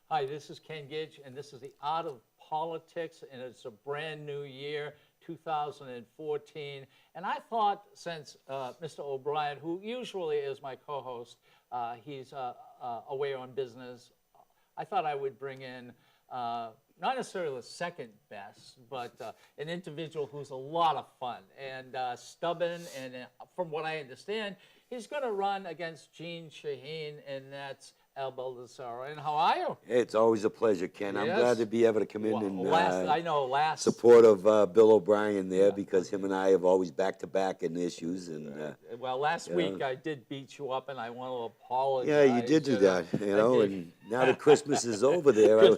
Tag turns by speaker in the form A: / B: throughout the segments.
A: Hi, this is Ken Gidge, and this is The Art of Politics, and it's a brand new year, 2014. And I thought, since Mr. O'Brien, who usually is my co-host, he's away on business, I thought I would bring in not necessarily the second best, but an individual who's a lot of fun and stubborn, and from what I understand, he's going to run against Gene Shaheen, and that's Baldasaro. And how are you?
B: It's always a pleasure, Ken.
A: Yes.
B: I'm glad to be able to come in and
A: last
B: support of Bill O'Brien there, because him and I have always back-to-back in issues. And
A: well, last week I did beat you up, and I want to apologize.
B: yeah, you did do that, you know. And now that Christmas is over there,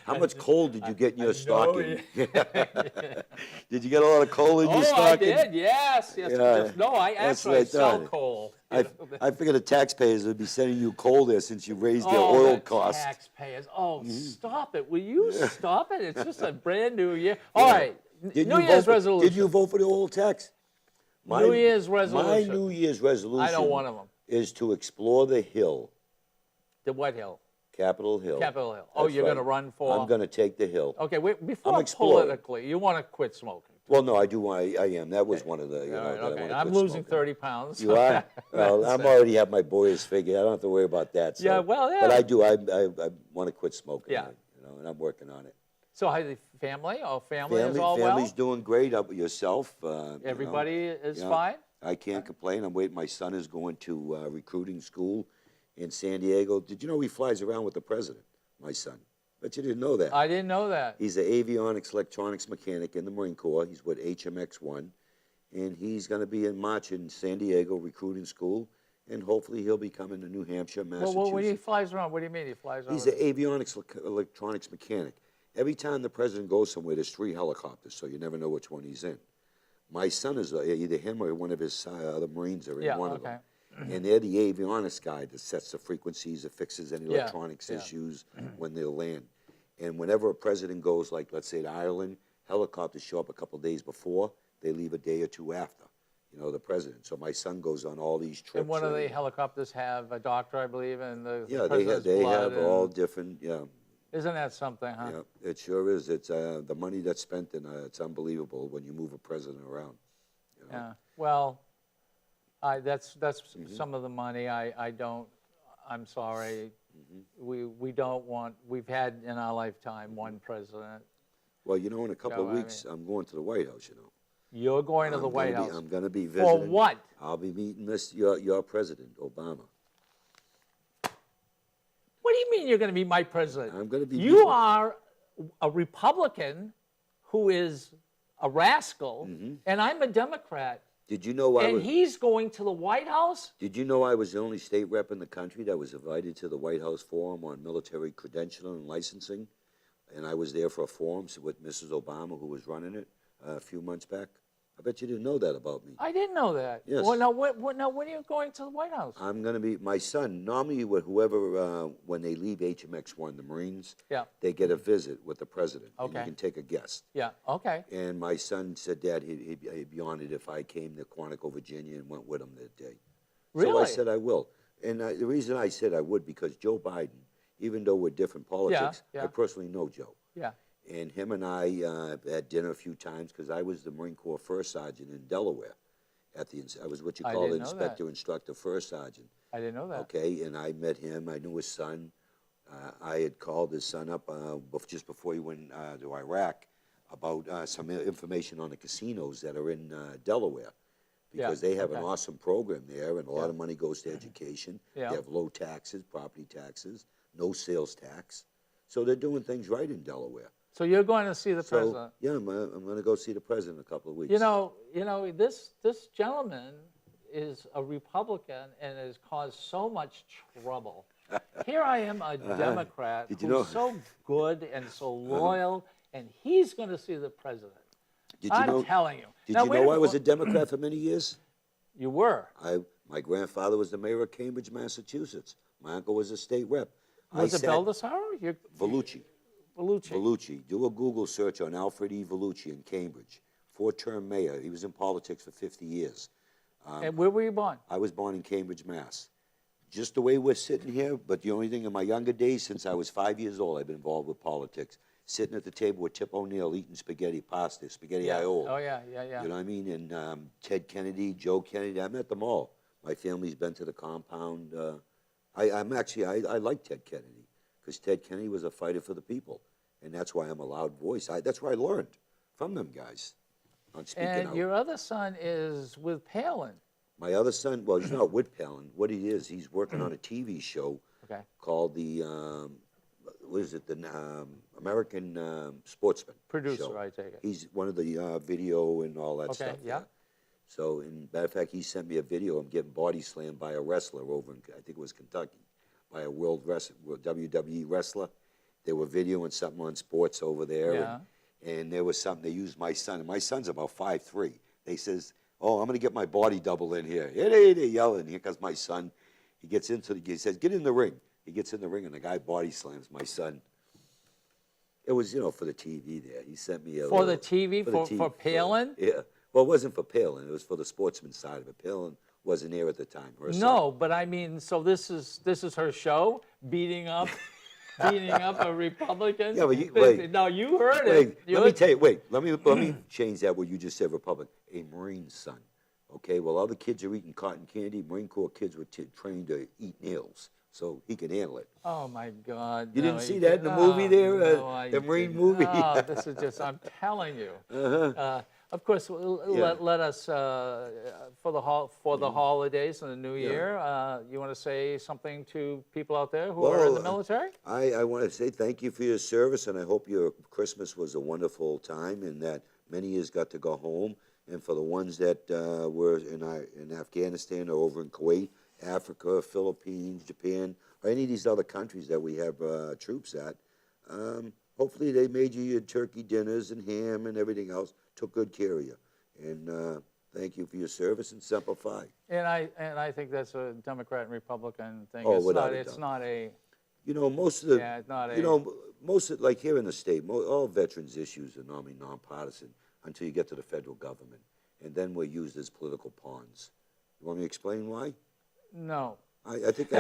B: how much coal did you get in your stocking? Did you get a lot of coal in your stocking?
A: I did. Yes.
B: Yeah.
A: No, I actually sell coal.
B: I figured the taxpayers would be sending you coal there since you raised their oil costs.
A: Taxpayers. Oh, stop it. Will you stop it? It's just a brand new year. All right. New Year's resolution.
B: Did you vote for the oil tax?
A: New Year's resolution.
B: My New Year's resolution
A: I know one of them.
B: is to explore the Hill.
A: The what hill?
B: Capitol Hill.
A: Capitol Hill. Oh,
B: That's
A: you're
B: right.
A: going to run for?
B: I'm going to take the Hill.
A: Okay, before
B: exploring.
A: politically, you want to quit smoking.
B: Well, no, I do. I am. That was one of the. You know,
A: Right,
B: that I
A: okay.
B: wanna
A: I'm
B: quit
A: losing
B: smoking.
A: 30 pounds.
B: You are? Well, I'm already have my boys figured. I don't have to worry about that. So.
A: Yeah, well, yeah.
B: But I do. I want to quit smoking.
A: Yeah.
B: You know, and I'm working on it.
A: So, how the family? Oh, family is all
B: Family's
A: well?
B: doing great. Up with yourself.
A: Everybody is
B: yeah,
A: fine?
B: I can't complain. I'm waiting. My son is going to recruiting school in San Diego. Did you know he flies around with the president? My son. Bet you didn't know that.
A: I didn't know that.
B: He's an avionics electronics mechanic in the Marine Corps. He's with HMX-1. And he's going to be in March in San Diego recruiting school. And hopefully he'll be coming to New Hampshire, Massachusetts.
A: Well, when he flies around, what do you mean he flies around?
B: He's an avionics electronics mechanic. Every time the president goes somewhere, there's 3 helicopters, so you never know which one he's in. My son is either him or one of his other Marines are in one of them. And they're the avionics guy that sets the frequencies, that fixes any electronics issues when they land. And whenever a president goes, like, let's say, to Ireland, helicopters show up a couple days before. They leave a day or two after, you know, the president. So my son goes on all these trips.
A: And one of the helicopters have a doctor, I believe, and the
B: they have all different,
A: Isn't that something, huh?
B: Yeah, it sure is. It's the money that's spent, and it's unbelievable when you move a president around. You know?
A: Yeah. Well, that's some of the money. I'm sorry. We don't want. We've had in our lifetime one president.
B: Well, you know, in a couple of weeks, I'm going to the White House. You know.
A: You're going to the White House.
B: I'm going to be visiting.
A: For what?
B: I'll be meeting your president, Obama.
A: What do you mean you're going to be my president?
B: I'm going to be.
A: You are a Republican who is a rascal, and I'm a Democrat.
B: Did you know
A: And he's going to the White House?
B: Did you know I was the only state rep in the country that was invited to the White House Forum on military credentialing and licensing? And I was there for a forum with Mrs. Obama, who was running it a few months back. I bet you didn't know that about me.
A: I didn't know that.
B: Yes.
A: Well, now, when are you going to the White House?
B: I'm going to be, my son, normally with whoever, when they leave HMX-1, the Marines, they get a visit with the president.
A: Okay.
B: And you can take a guest.
A: Yeah, okay.
B: And my son said, Dad, he'd be honored if I came to Quantico, Virginia, and went with him that day.
A: Really?
B: So I said I will. And the reason I said I would, because Joe Biden, even though we're different politics, I personally know Joe.
A: Yeah.
B: And him and I had dinner a few times, because I was the Marine Corps First Sergeant in Delaware. I was what you call the Inspector Instructor First Sergeant.
A: I didn't know that.
B: Okay, and I met him. I knew his son. I had called his son up just before he went to Iraq about some information on the casinos that are in Delaware, because they have an awesome program there, and a lot of money goes to education.
A: Yeah.
B: They have low taxes, property taxes, no sales tax. So they're doing things right in Delaware.
A: So you're going to see the president?
B: Yeah, I'm going to go see the president in a couple of weeks.
A: You know, this gentleman is a Republican and has caused so much trouble. Here I am, a Democrat who's so good and so loyal, and he's going to see the president. I'm telling you.
B: Did you know I was a Democrat for many years?
A: You were?
B: My grandfather was the mayor of Cambridge, Massachusetts. My uncle was a state rep.
A: Was it Baldasaro?
B: Vellucci. Vellucci. Do a Google search on Alfred E. Vellucci in Cambridge. 4-term mayor. He was in politics for 50 years.
A: And where were you born?
B: I was born in Cambridge, Mass. Just the way we're sitting here, but the only thing in my younger days, since I was 5 years old, I've been involved with politics. Sitting at the table with Tip O'Neill, eating spaghetti pasta, spaghetti aioli.
A: Oh, yeah.
B: You know what I mean? And Ted Kennedy, Joe Kennedy, I met them all. My family's been to the compound. I like Ted Kennedy, because Ted Kennedy was a fighter for the people. And that's why I'm a loud voice. That's where I learned from them guys on speaking out.
A: And your other son is with Palin.
B: My other son, well, he's not with Palin. What he is, he's working on a TV show called the, what is it, the American Sportsman
A: Producer,
B: show.
A: I take it.
B: He's one of the video and all that stuff.
A: Okay, yeah.
B: So, in matter of fact, he sent me a video. I'm getting body slammed by a wrestler over in, I think it was Kentucky, by a WWE wrestler. They were videoing something on sports over there.
A: Yeah.
B: And there was something, they used my son. And my son's about 5'3". They says, oh, I'm going to get my body double in here. They're yelling. Here comes my son. He gets into he says, get in the ring. He gets in the ring, and the guy body slams my son. It was, for the TV there. He sent me a
A: For the TV? For Palin?
B: Yeah. Well, it wasn't for Palin. It was for the sportsman side of it. Palin wasn't there at the time.
A: No, but I mean, so this is her show, beating up a Republican?
B: Yeah, but wait.
A: No, you heard it.
B: Let me tell you, let me change that what you just said, Republican. A Marine son. Okay, well, other kids are eating cotton candy. Marine Corps kids were trained to eat nails, so he can handle it.
A: Oh, my God.
B: You didn't see that in the movie there?
A: No,
B: the Marine movie?
A: Oh, this is just, I'm telling you. Of course, let us, for the holidays and the new year, you want to say something to people out there who are in the military?
B: I want to say thank you for your service, and I hope your Christmas was a wonderful time and that many of you got to go home. And for the ones that were in Afghanistan or over in Kuwait, Africa, Philippines, Japan, or any of these other countries that we have troops at, hopefully they made you your turkey dinners and ham and everything else, took good care of you. And thank you for your service, and Semper Fi.
A: And I think that's a Democrat and Republican thing.
B: Oh,
A: It's not a...
B: most of the...
A: Yeah, it's not a...
B: like here in the state, all veterans issues are normally nonpartisan until you get to the federal government. And then we're used as political pawns. You want me to explain why?
A: No.
B: I think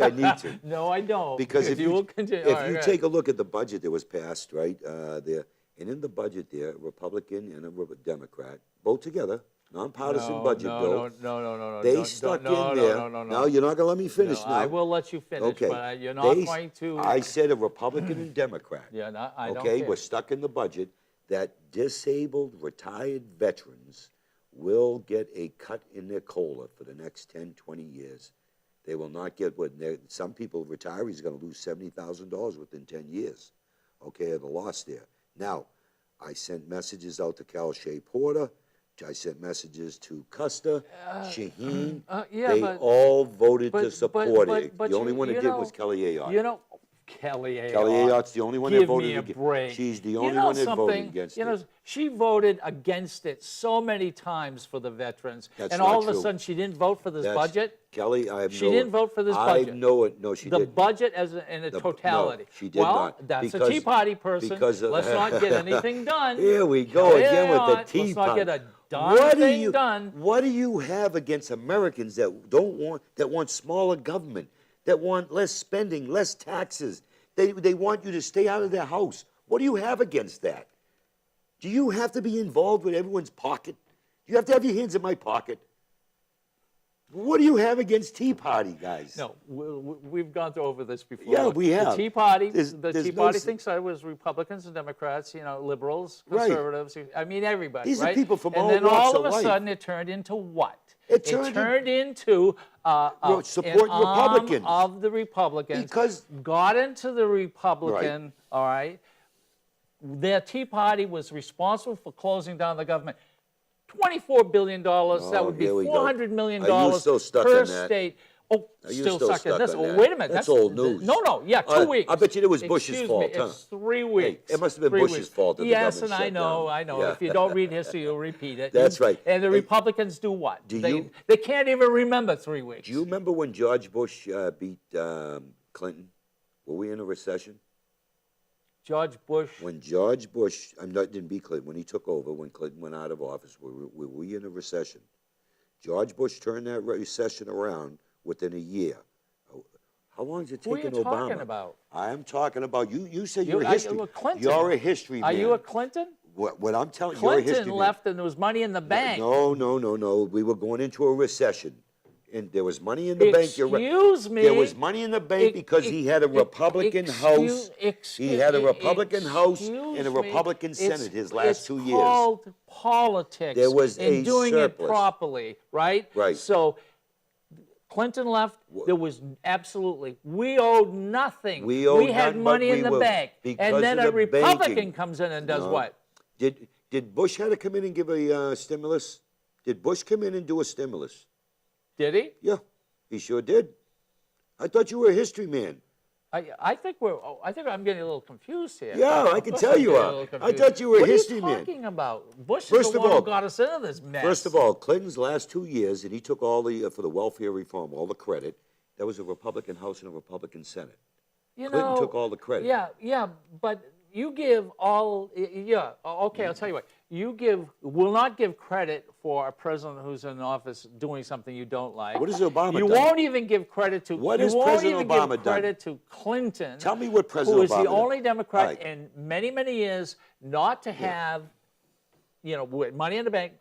B: I need to.
A: No, I don't.
B: Because if you
A: will continue,
B: if you take a look at the budget that was passed, right, there, and in the budget there, a Republican and a Democrat, both together, nonpartisan budget bill.
A: No.
B: They stuck in there. No, you're not going to let me finish now.
A: I will let you finish,
B: okay.
A: But you're not going to...
B: I said a Republican and Democrat.
A: Yeah, no, I don't
B: Okay,
A: care.
B: we're stuck in the budget that disabled retired veterans will get a cut in their COLA for the next 10, 20 years. They will not get what some people, retirees, are going to lose $70,000 within 10 years. Okay, of the loss there. Now, I sent messages out to Cal Shea Porter. I sent messages to Custer, Shaheen. They all voted to support it. The only one that didn't was Kelly Ayotte.
A: Kelly Ayotte.
B: Kelly Ayotte's the only one that voted
A: against it. Give me a break.
B: She's the only one that voted against it.
A: She voted against it so many times for the veterans.
B: That's
A: and
B: not
A: all of a
B: true.
A: sudden she didn't vote for this budget?
B: Kelly, I
A: She didn't vote for this budget.
B: I know it. No, she didn't.
A: The budget in a totality.
B: No, she did not.
A: Well, that's a Tea Party person. Let's not get anything done.
B: Here we go again with the Tea Party.
A: Let's not get a darn thing done.
B: What do you have against Americans that want smaller government, that want less spending, less taxes? They want you to stay out of their house. What do you have against that? Do you have to be involved with everyone's pocket? Do you have to have your hands in my pocket? What do you have against Tea Party, guys?
A: No, we've gone over this before.
B: Yeah, we have.
A: The Tea Party,
B: There's
A: Tea
B: no
A: Party thinks I was Republicans and Democrats, you know, liberals, conservatives. Right. I mean, everybody.
B: These
A: right?
B: are people from all
A: walks of life. And then all of a sudden, it turned into what?
B: It turned
A: into
B: support
A: an
B: Republicans
A: arm of the Republicans.
B: Because
A: got into the Republican. Right. All right. Their Tea Party was responsible for closing down the government. $24 billion, that would be $400 million per state. Oh, still stuck in this. Oh, wait a minute.
B: That's old news.
A: No, yeah, 2 weeks.
B: I bet you it was Bush's fault, huh?
A: It's 3 weeks.
B: Hey, it must have been Bush's fault that the
A: yes,
B: government
A: and
B: shut down.
A: I know.
B: Yeah.
A: If you don't read history, you'll repeat it.
B: That's right.
A: And the Republicans do what? They can't even remember 3 weeks.
B: Do you remember when George Bush beat Clinton? Were we in a recession?
A: George Bush.
B: When George Bush, didn't beat Clinton, when he took over, when Clinton went out of office, were we in a recession? George Bush turned that recession around within a year. How long has it taken Obama?
A: Who are you talking about?
B: I'm talking about, you said you're a history.
A: Clinton.
B: You're a history man.
A: Are you a Clinton?
B: What I'm telling you,
A: you're
B: a history man.
A: Clinton left and there was money in the bank.
B: No. We were going into a recession. And there was money in the bank.
A: Excuse me.
B: There was money in the bank because he had a Republican House. He had a Republican House and a Republican Senate his last 2 years.
A: It's called politics.
B: There was
A: and doing it properly, right?
B: Right.
A: So Clinton left. There was absolutely. We owed nothing. We had money in the bank, and then a Republican comes in and does what?
B: Did Bush had to come in and give a stimulus? Did Bush come in and do a stimulus?
A: Did he?
B: Yeah, he sure did. I thought you were a history man.
A: I think I'm getting a little confused here.
B: Yeah, I can tell you are. I thought you were a history man.
A: What are you talking about? Bush is the one who got us into this mess.
B: First of all, Clinton's last 2 years, and he took all the, for the welfare reform, all the credit. There was a Republican House and a Republican Senate. Clinton took all the credit.
A: Yeah, but you give all, okay, I'll tell you what. Will not give credit for a president who's in office doing something you don't like.
B: What has Obama done?
A: You won't even give credit to.
B: What has President Obama done? You won't even give credit
A: to Clinton.
B: Tell me what President Obama done.
A: Who is the only Democrat in many, many years not to have, money in the bank.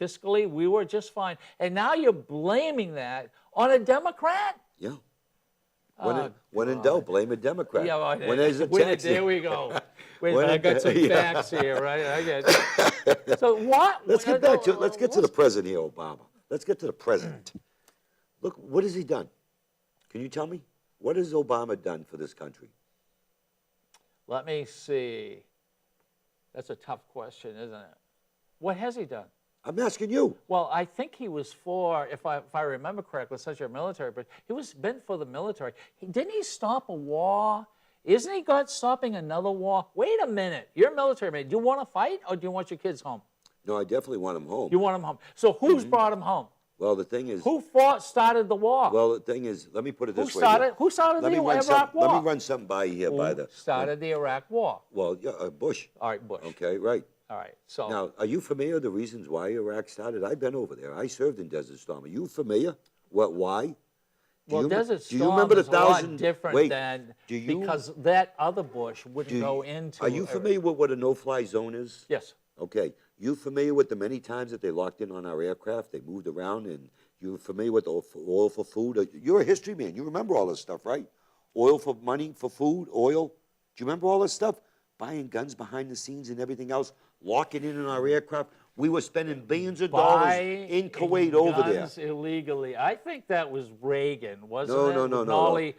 A: Fiscally, we were just fine. And now you're blaming that on a Democrat?
B: Yeah. When in doubt, blame a Democrat.
A: Yeah, well,
B: when there's a tax.
A: There we go. Wait a minute, I got some facts here, right? I get it. So what?
B: Let's get to the president here, Obama. Let's get to the president. Look, what has he done? Can you tell me? What has Obama done for this country?
A: Let me see. That's a tough question, isn't it? What has he done?
B: I'm asking you.
A: Well, I think he was for, if I remember correctly, such a military, but he was bent for the military. Didn't he stop a war? Isn't he stopping another war? Wait a minute. You're a military man. Do you want to fight or do you want your kids home?
B: No, I definitely want them home.
A: You want them home. So who's brought them home?
B: Well, the thing is...
A: Who started the war?
B: Well, the thing is, let me put it this way.
A: Who started the Iraq war?
B: Let me run something by you here.
A: Who started the Iraq war?
B: Well, Bush.
A: All right, Bush.
B: Okay, right.
A: All right, so...
B: Now, are you familiar with the reasons why Iraq started? I've been over there. I served in Desert Storm. Are you familiar? Why?
A: Desert Storm is a lot different than... Because that other Bush wouldn't go into...
B: Are you familiar with what a no-fly zone is?
A: Yes.
B: Okay. You familiar with the many times that they locked in on our aircraft? They moved around, and you're familiar with the oil for food? You're a history man. You remember all this stuff, right? Oil for money, for food, oil. Do you remember all this stuff? Buying guns behind the scenes and everything else, locking in on our aircraft. We were spending billions of dollars in Kuwait over there.
A: Guns illegally. I think that was Reagan, wasn't
B: it?
A: No. Ollie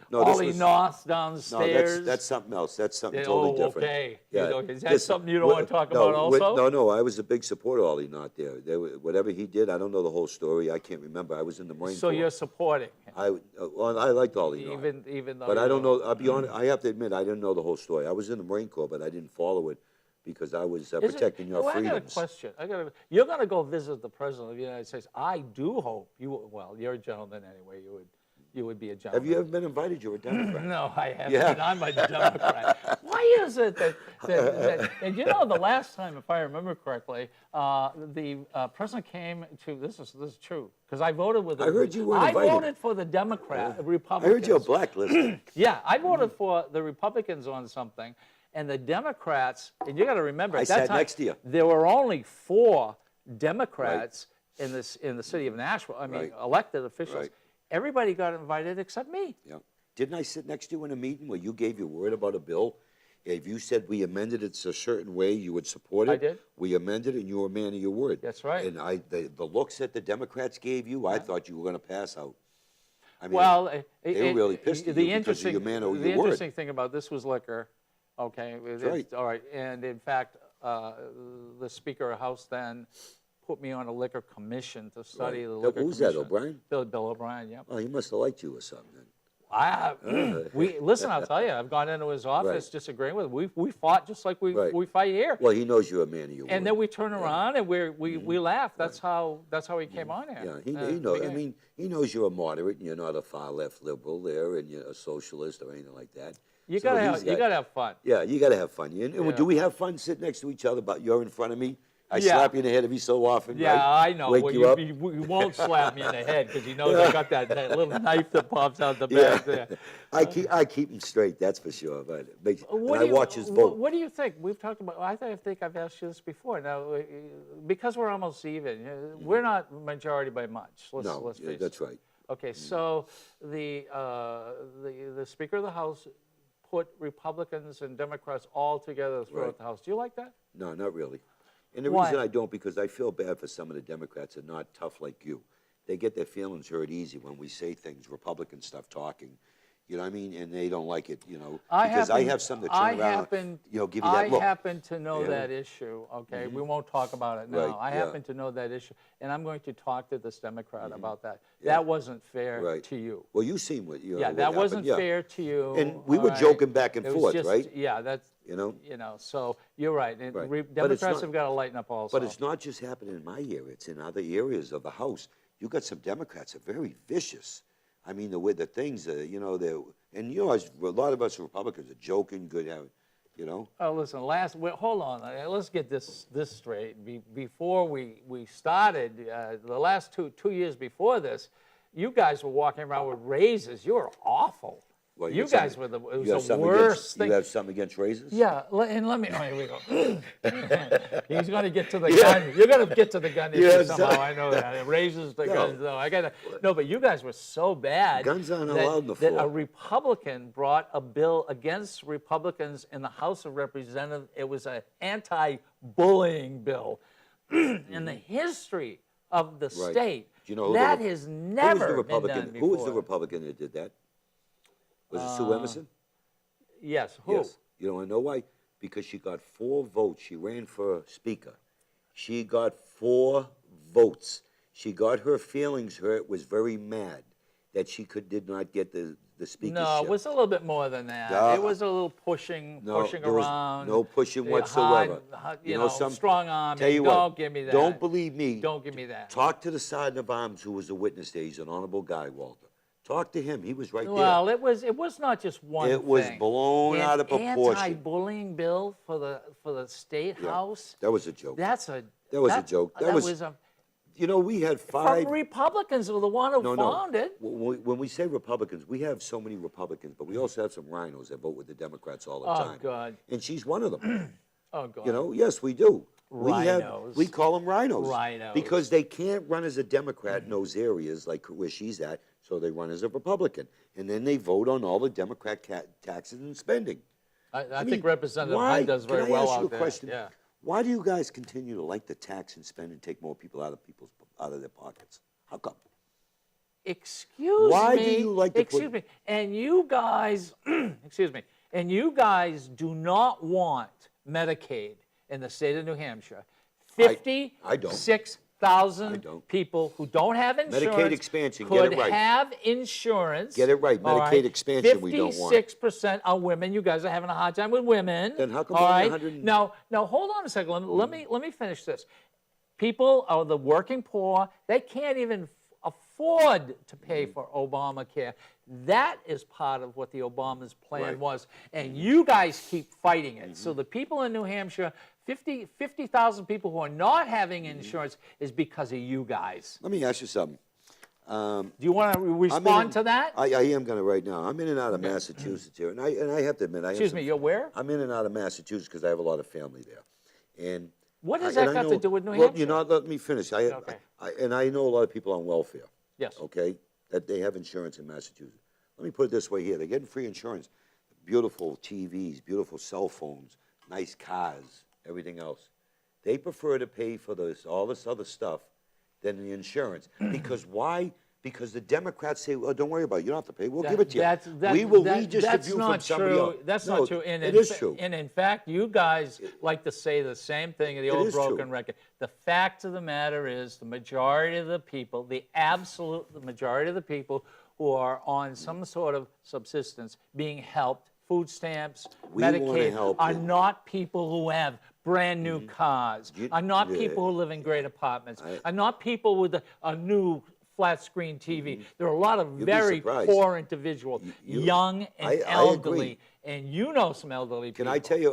A: North downstairs.
B: No, that's something else. That's something totally different.
A: Okay. Yeah. Is that something you don't want to talk about also?
B: No. I was a big supporter of Ollie North there. Whatever he did, I don't know the whole story. I can't remember. I was in the Marine Corps.
A: So you're supporting him?
B: I liked Ollie North.
A: Even though.
B: But I don't know. I'll be honest. I have to admit, I didn't know the whole story. I was in the Marine Corps, but I didn't follow it. Because I was protecting your freedoms.
A: I got a question. You're going to go visit the President of the United States. I do hope you're a gentleman anyway. You would be a gentleman.
B: Have you ever been invited? You're a Democrat.
A: No, I haven't. Yeah. I'm a Democrat. Why is it that and the last time, if I remember correctly, the President came to, this is true, because I voted with
B: I heard you weren't invited.
A: I voted for the Republicans.
B: I heard you're blacklisted.
A: Yeah, I voted for the Republicans on something. And the Democrats, and you got to remember, at that time,
B: next to you.
A: There were only 4 Democrats in the city of Nashville. I mean,
B: Right.
A: elected officials.
B: Right.
A: Everybody got invited except me.
B: Yeah. Didn't I sit next to you in a meeting where you gave your word about a bill? If you said we amended it a certain way, you would support it.
A: I did.
B: We amended it, and you were a man of your word.
A: That's right.
B: And the looks that the Democrats gave you, I thought you were going to pass out. I mean,
A: Well,
B: they were really pissed at you because of your man of
A: the
B: your word.
A: interesting thing about this was liquor. Okay.
B: right.
A: All right. And in fact, the Speaker of the House then put me on a liquor commission to study the liquor
B: Who's
A: commission.
B: that, O'Brien?
A: Bill O'Brien, yep.
B: Oh, he must have liked you or something then.
A: Listen, I'll tell you, I've gone into his office
B: Right.
A: disagreeing with him. We fought just like we
B: Right.
A: fight here.
B: Well, he knows you're a man of your word.
A: And then we turn around and we laugh. That's how he came on here.
B: Yeah, he knows. I mean, he knows you're a moderate and you're not a far left liberal there, and you're a socialist or anything like that.
A: You
B: So
A: gotta
B: he's got-
A: have fun.
B: Yeah, you got to have fun. And
A: Yeah.
B: do we have fun sitting next to each other? But you're in front of me. I
A: Yeah.
B: slap you in the head every so often.
A: Yeah,
B: right?
A: I know.
B: Wake
A: Well,
B: you up.
A: you won't slap me in the head because you know they got that little knife that pops out the back there.
B: I keep him straight. That's for sure. But
A: What
B: and
A: do
B: I
A: you-
B: watch his vote.
A: What do you think? We've talked about. I think I've asked you this before. Now, because we're almost even, we're not majority by much. Let's face it.
B: that's right.
A: Okay, so the Speaker of the House put Republicans and Democrats all together throughout
B: Right.
A: the House. Do you like that?
B: No, not really. And the
A: Why?
B: reason I don't, because I feel bad for some of the Democrats that are not tough like you. They get their feelings hurt easy when we say things, Republican stuff talking. You know what I mean? And they don't like it, because I have some that turn around, give you that look.
A: I happen to know
B: Yeah.
A: that issue, okay? We won't talk about it now.
B: Right,
A: I
B: yeah.
A: happen to know that issue, and I'm going to talk to this Democrat about that.
B: Yeah.
A: That wasn't fair
B: Right.
A: to you.
B: Well, you seen what you.
A: Yeah,
B: what
A: that
B: happened,
A: wasn't
B: yeah.
A: fair to you.
B: And we
A: all
B: were
A: right?
B: joking back and
A: It was
B: forth,
A: just-
B: right?
A: Yeah, that's,
B: You know?
A: so you're right. And
B: Right. But it's
A: Democrats
B: not-
A: have got to lighten up also.
B: But it's not just happening in my area; it's in other areas of the House. You got some Democrats that are very vicious. I mean, the way the things, they're, and a lot of us Republicans are joking, good,
A: Oh, listen, hold on. Let's get this straight. Before we started, the last two years before this, you guys were walking around with raises. You were awful.
B: Well,
A: You guys were it
B: You have
A: was the
B: something
A: worst thing.
B: You have something against raises?
A: Yeah, and let me. Oh, here we go. He's going to get to the gun. You're going to get to the gun issue
B: Yeah,
A: somehow.
B: so-
A: I know that. It raises the
B: No.
A: guns. No, I got to. No, but you guys were so bad.
B: Guns aren't
A: that,
B: allowed on the
A: that
B: floor.
A: a Republican brought a bill against Republicans in the House of Representatives. It was an anti-bullying bill. In the history of the
B: Right.
A: state,
B: Do you know who
A: that
B: the,
A: has
B: who was
A: never
B: the Republican?
A: been done before.
B: Who was the Republican that did that? Was it Sue Emerson?
A: Yes, who?
B: Yes. You don't know why? Because she got 4 votes. She ran for speaker. She got 4 votes. She got her feelings hurt, was very mad that she did not get the speakership.
A: No, it was a little bit more than that.
B: Yeah.
A: It was a little pushing
B: there was
A: around.
B: no pushing
A: the
B: whatsoever.
A: you know, strong arm.
B: Tell you
A: Don't
B: what,
A: give me that.
B: Don't believe me.
A: Don't give me that.
B: Talk to the Sergeant of Arms who was a witness there. He's an honorable guy, Walter. Talk to him. He was right
A: Well,
B: there.
A: it was not just one thing.
B: It was blown
A: An
B: out of proportion.
A: anti-bullying bill for the state
B: Yeah.
A: house.
B: That was a joke.
A: That's a.
B: That was a joke. That was-
A: a.
B: We had
A: From
B: 5.
A: Republicans were the one who
B: No.
A: found it.
B: When we say Republicans, we have so many Republicans, but we also have some rhinos that vote with the Democrats all the
A: Oh,
B: time.
A: God.
B: And she's one of them.
A: Oh God.
B: Yes, we do.
A: Rhinos.
B: We call them rhinos.
A: Rhinos.
B: Because they can't run as a Democrat in those areas like where she's at, so they run as a Republican. And then they vote on all the Democrat taxes and spending.
A: I
B: mean,
A: think Representative
B: why-
A: Hunt does very
B: can I
A: well
B: ask you
A: out
B: a
A: there.
B: question?
A: Yeah.
B: Why do you guys continue to like to tax and spend and take more people out of their pockets? How come?
A: Excuse
B: Why
A: me.
B: do you like to
A: excuse me. And you guys, excuse me. And you guys do not want Medicaid in the state of New Hampshire.
B: I don't.
A: 56,000
B: I don't.
A: people who don't have insurance
B: Medicaid expansion, get it
A: could
B: right.
A: have insurance.
B: Get it right.
A: all
B: Medicaid expansion we don't want.
A: 56% are women. You guys are having a hard time with women.
B: Then how come
A: all
B: only
A: right?
B: 100
A: Now, hold on a second. Let me finish this. People are the working poor. They can't even afford to pay for Obamacare. That is part of what the Obama's plan
B: Right.
A: was. And you guys keep fighting it. So the people in New Hampshire, 50,000 people who are not having insurance is because of you guys.
B: Let me ask you something.
A: Do you want to respond to that?
B: I am going to right now. I'm in and out of Massachusetts here, and I have to admit,
A: Excuse me, you're where?
B: I'm in and out of Massachusetts because I have a lot of family there, and
A: What has
B: I
A: that got to
B: know-
A: do with New
B: Well,
A: Hampshire?
B: let me finish.
A: Okay.
B: And I know a lot of people on welfare.
A: Yes.
B: Okay, that they have insurance in Massachusetts. Let me put it this way here: they're getting free insurance, beautiful TVs, beautiful cell phones, nice cars, everything else. They prefer to pay for all this other stuff than the insurance. Because why? Because the Democrats say, "Well, don't worry about it. You don't have to pay. We'll give it to you. We will redistribute from somebody else."
A: That's
B: No,
A: not true.
B: it is true.
A: And in fact, you guys like to say the same thing, the old broken record. The fact of the matter is the majority of the people, the majority of the people who are on some sort of subsistence being helped, food stamps, Medicaid, are not people who have brand new cars, are not people who live in great apartments, are not people with a new flat screen TV. There are a lot of very poor individuals, young and elderly, and you know some elderly people.
B: Can I tell you,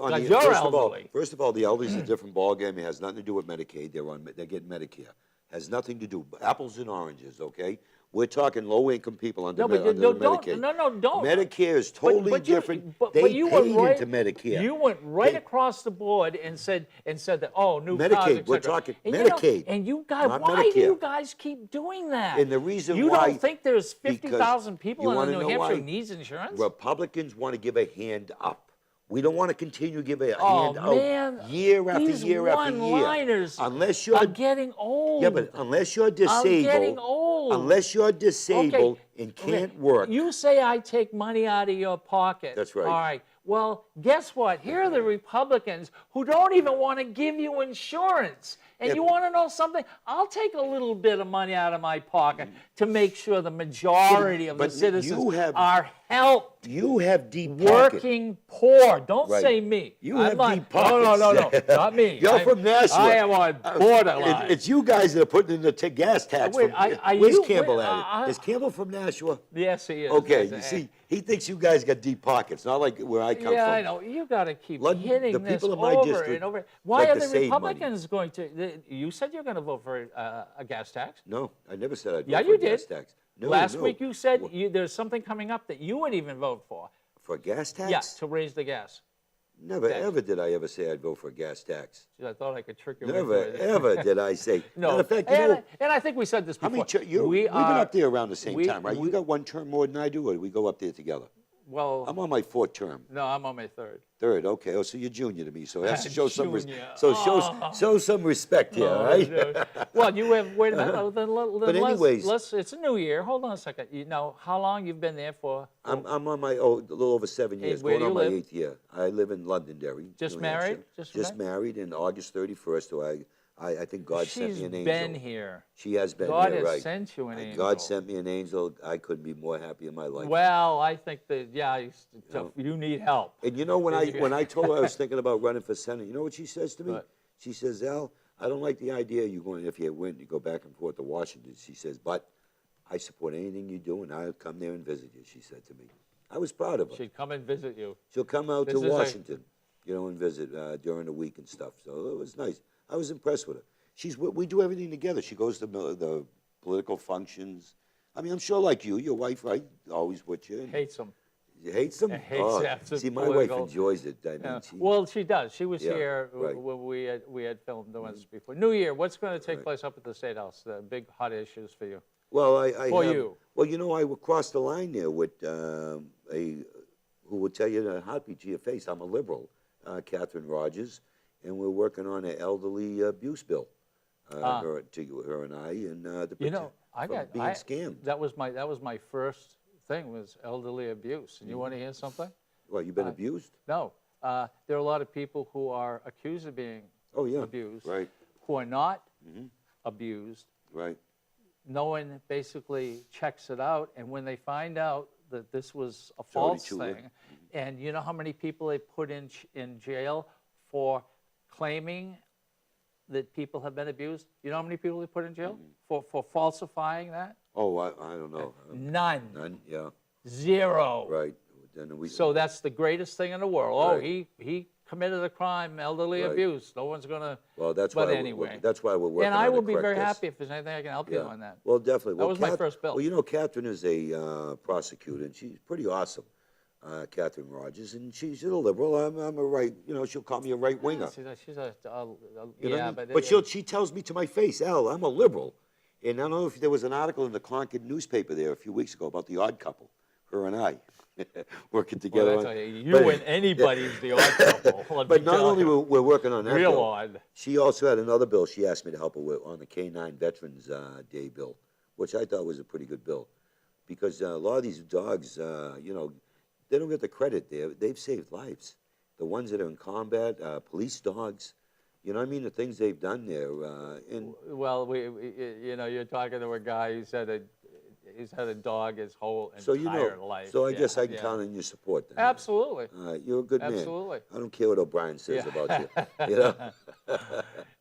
B: first of all, the elderly is a different ballgame. It has nothing to do with Medicaid. They're getting Medicare. Has nothing to do. Apples and oranges, okay? We're talking low-income people under Medicaid.
A: Don't.
B: Medicare is totally different. They paid into Medicare.
A: You went right across the board and said that, oh, new
B: Medicaid,
A: cars, et cetera.
B: we're talking
A: and
B: Medicaid.
A: And you guys, why do you guys keep doing that?
B: And the reason
A: you
B: why...
A: You don't think there's 50,000 people in New Hampshire who needs insurance?
B: Republicans want to give a hand up. We don't want to continue to give a hand out year after year after year.
A: One-liners are getting old.
B: Yeah, but unless you're disabled,
A: I'm getting old.
B: Unless you're disabled and can't work.
A: You say I take money out of your pocket.
B: That's right.
A: All right. Well, guess what? Here are the Republicans who don't even want to give you insurance. And you want to know something? I'll take a little bit of money out of my pocket to make sure the majority of the citizens are helped.
B: You have deep pockets.
A: Working poor. Don't say me.
B: You have deep pockets.
A: No. Not me.
B: You're from Nashua.
A: I am on borderline.
B: It's you guys that are putting in the gas tax. Where's Campbell at it? Is Campbell from Nashua?
A: Yes, he is.
B: Okay, you see, he thinks you guys got deep pockets, not like where I come from.
A: Yeah, I know. You got to keep hitting
B: the
A: this
B: people in my
A: over
B: district
A: and over. Why
B: like
A: are
B: to
A: the
B: save
A: Republicans going to? You said you're going to vote for a gas tax.
B: No, I never said I'd vote for a gas tax. No,
A: Last week you said there's something coming up that you would even vote for.
B: For a gas tax?
A: Yeah, to raise the gas.
B: Never, ever did I ever say I'd vote for a gas tax.
A: I thought I could trick you.
B: Never, ever did I say.
A: No.
B: Matter of fact,
A: and I think we said this before.
B: We've been up there around the same time, right? You got one term more than I do, or do we go up there together?
A: Well,
B: I'm on my fourth term.
A: No, I'm on my third.
B: Third, okay. Oh, so you're junior to me. So that's to show some show some respect here, right?
A: No. Well, you have. Wait a minute.
B: But anyways,
A: it's a new year. Hold on a second. You know how long you've been there for?
B: I'm on my a little over 7 years.
A: Where
B: going
A: do
B: on
A: you
B: my
A: live?
B: 8th year. I live in Londonderry.
A: Just married?
B: Just married, and August 31st. So I think God sent me an angel.
A: She's been here.
B: She has been
A: God
B: here,
A: has
B: right?
A: sent you an angel.
B: God sent me an angel. I couldn't be more happy in my life.
A: Well, I think that you need help.
B: And you know when I told her I was thinking about running for Senate, you know what she says to me?
A: What?
B: She says, Al, I don't like the idea of you going, if you win, you go back and forth to Washington. She says, but I support anything you do, and I'll come there and visit you, she said to me. I was proud of her.
A: She'd come and visit you.
B: She'll come out to Washington, and visit during the week and stuff. So it was nice. I was impressed with her. We do everything together. She goes to the political functions. I mean, I'm sure like you, your wife, right, always with you.
A: Hates them.
B: You hates them? See, my wife enjoys it. I mean,
A: well, she does. She was here when we had filmed once before. New Year, what's going to take place up at the State House? The big hot issues for you.
B: Well, I crossed the line there with who will tell you the heartbeat to your face. I'm a liberal, Catherine Rogers, and we're working on an elderly abuse bill. Her and I, and being scammed.
A: That was my first thing, was elderly abuse. And you want to hear something?
B: Well, you've been abused?
A: No. There are a lot of people who are accused of being abused,
B: right,
A: who are not abused.
B: Right.
A: No one basically checks it out, and when they find out that this was a false thing, and you know how many people they put in jail for claiming that people have been abused? You know how many people they put in jail for falsifying that?
B: Oh, I don't know.
A: None.
B: None, yeah.
A: Zero.
B: Right.
A: So that's the greatest thing in the world. Right. Oh, he committed a crime, elderly abuse. No one's going to...
B: Well, that's why we're working
A: And I will be very happy if there's anything I can help you on that.
B: Well, definitely.
A: That was my first bill.
B: Well, you know, Catherine is a prosecutor, and she's pretty awesome. Catherine Rogers, and she's a liberal. I'm a right. She'll call me a right winger.
A: She's a
B: but she tells me to my face, Al, I'm a liberal. And I don't know if there was an article in the Concord newspaper there a few weeks ago about the odd couple, her and I, working together.
A: Well, you and anybody's the odd couple.
B: But not only we're working on that
A: real
B: bill,
A: odd.
B: she also had another bill she asked me to help her with on the K-9 Veterans Day bill, which I thought was a pretty good bill. Because a lot of these dogs, you know, they don't get the credit there. They've saved lives. The ones that are in combat, police dogs, you know what I mean? The things they've done there.
A: Well, you know, you're talking to a guy who's had a dog his whole entire life.
B: So I guess I can count on your support then.
A: Absolutely.
B: All right, you're a good man.
A: Absolutely.
B: I don't care what O'Brien says about you. You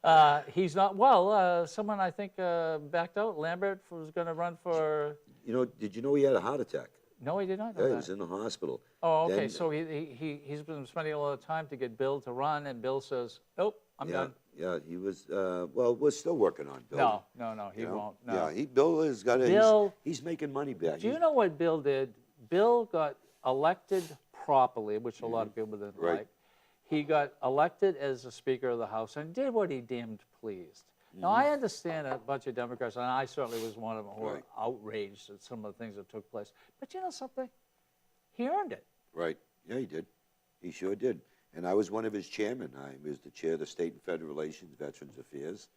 B: know?
A: He's not, well, someone I think backed out. Lambert was going to run for...
B: You know, did you know he had a heart attack?
A: No, he did not know
B: Yeah,
A: that.
B: he was in the hospital.
A: Oh, okay.
B: Then,
A: So he's been spending a lot of time to get Bill to run, and Bill says, nope, I'm done.
B: Yeah, he was, well, we're still working on Bill.
A: No, he won't. No.
B: Yeah, Bill has got a,
A: Bill,
B: he's making money back.
A: Do you know what Bill did? Bill got elected properly, which a lot of people didn't
B: Right.
A: like. He got elected as the Speaker of the House and did what he damned pleased. Now, I understand a bunch of Democrats, and I certainly was one of them, who were outraged at some of the things that took place. But you know something? He earned it.
B: Right. Yeah, he did. He sure did. And I was one of his chairmen. I was the chair of the State and Federal Relations, Veterans Affairs.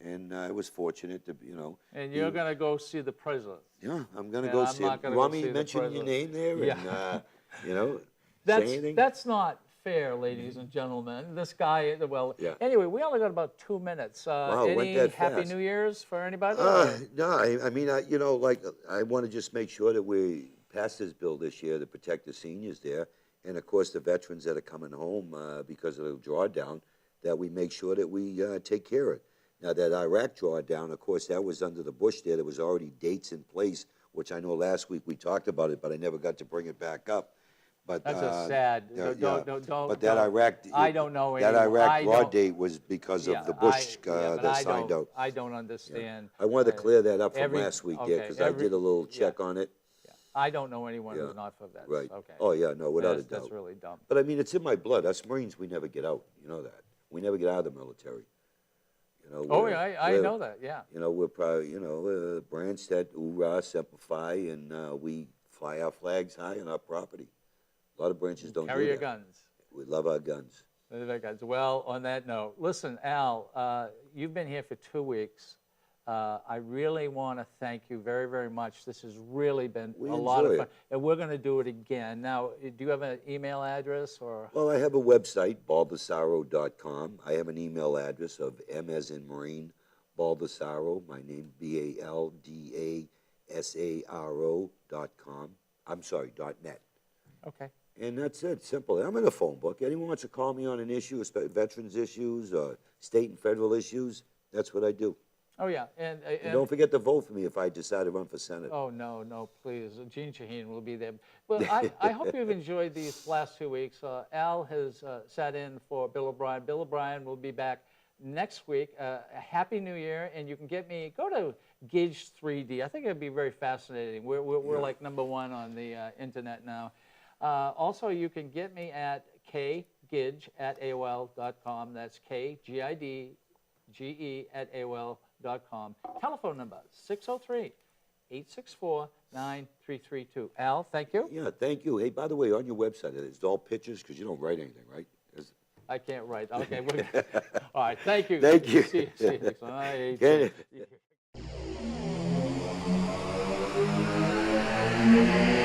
B: And I was fortunate to, you know.
A: And you're going to go see the president.
B: Yeah, I'm going to go see him. You want me to mention your name there?
A: Yeah.
B: And, you know, say anything?
A: That's not fair, ladies and gentlemen. This guy, well,
B: Yeah.
A: Anyway, we only got about 2 minutes.
B: Wow,
A: any
B: went that
A: Happy
B: fast.
A: New Year's for anybody?
B: No, I mean, you know, like, I want to just make sure that we pass this bill this year to protect the seniors there. And, of course, the veterans that are coming home because of the drawdown, that we make sure that we take care of it. Now, that Iraq drawdown, of course, that was under the Bush there. There was already dates in place, which I know last week we talked about it, but I never got to bring it back up. But
A: That's a sad. Don't.
B: But that Iraq,
A: I don't know.
B: that Iraq draw date was because of the Bush that signed out.
A: I don't understand.
B: I wanted to clear that up from last week there because I did a little check on it.
A: I don't know anyone who's not for vets.
B: Right.
A: Okay.
B: Oh yeah, no, without a doubt.
A: That's really dumb.
B: But I mean, it's in my blood. Us Marines, we never get out. You know that. We never get out of the military. You know.
A: Oh yeah, I know that. Yeah.
B: You know, we're probably, you know, branch that hoorah, semper fi, and we fly our flags high on our property. A lot of branches don't
A: Carry
B: do
A: your
B: that.
A: guns.
B: We love our guns.
A: Well, on that note, listen, Al, you've been here for 2 weeks. I really want to thank you very, very much. This has really been a lot of fun. And we're going to do it again. Now, do you have an email address? Or?
B: Well, I have a website, Baldasaro.com. I have an email address of M as in Marine, Baldasaro, my name, BALDASARO.com. I'm sorry, .net.
A: Okay.
B: And that's it, simple. I'm in a phone book. Anyone wants to call me on an issue, veterans issues, or state and federal issues, that's what I do.
A: Oh, yeah.
B: And don't forget to vote for me if I decide to run for Senate.
A: Oh, no, please. Gene Shaheen will be there. Well, I hope you've enjoyed these last 2 weeks. Al has sat in for Bill O'Brien. Bill O'Brien will be back next week. A Happy New Year. And you can get me, go to Gidge 3D. I think it'd be very fascinating. We're like @1 on the internet now. Also, you can get me at kgidge@aol.com. That's KGIDGE@aol.com. Telephone number 603-864-9332. Al, thank you.
B: Yeah, thank you. Hey, by the way, on your website, it's all pictures because you don't write anything, right?
A: I can't write. Okay. All right. Thank you.
B: Thank you.
A: See you next one.